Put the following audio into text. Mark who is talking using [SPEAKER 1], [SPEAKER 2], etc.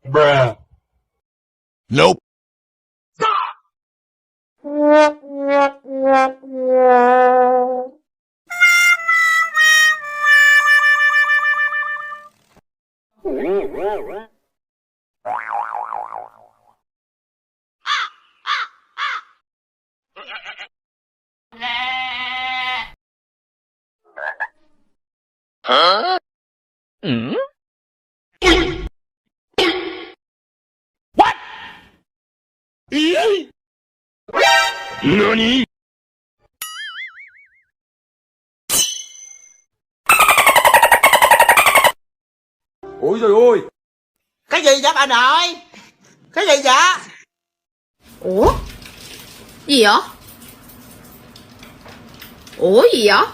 [SPEAKER 1] Bruh.
[SPEAKER 2] Nope.
[SPEAKER 3] Huh?
[SPEAKER 2] What? Nani?
[SPEAKER 1] Ôi trời ơi.
[SPEAKER 4] Cái gì vậy bà nội? Cái gì vậy?
[SPEAKER 5] Ủa? Gì vậy? Ủa gì vậy?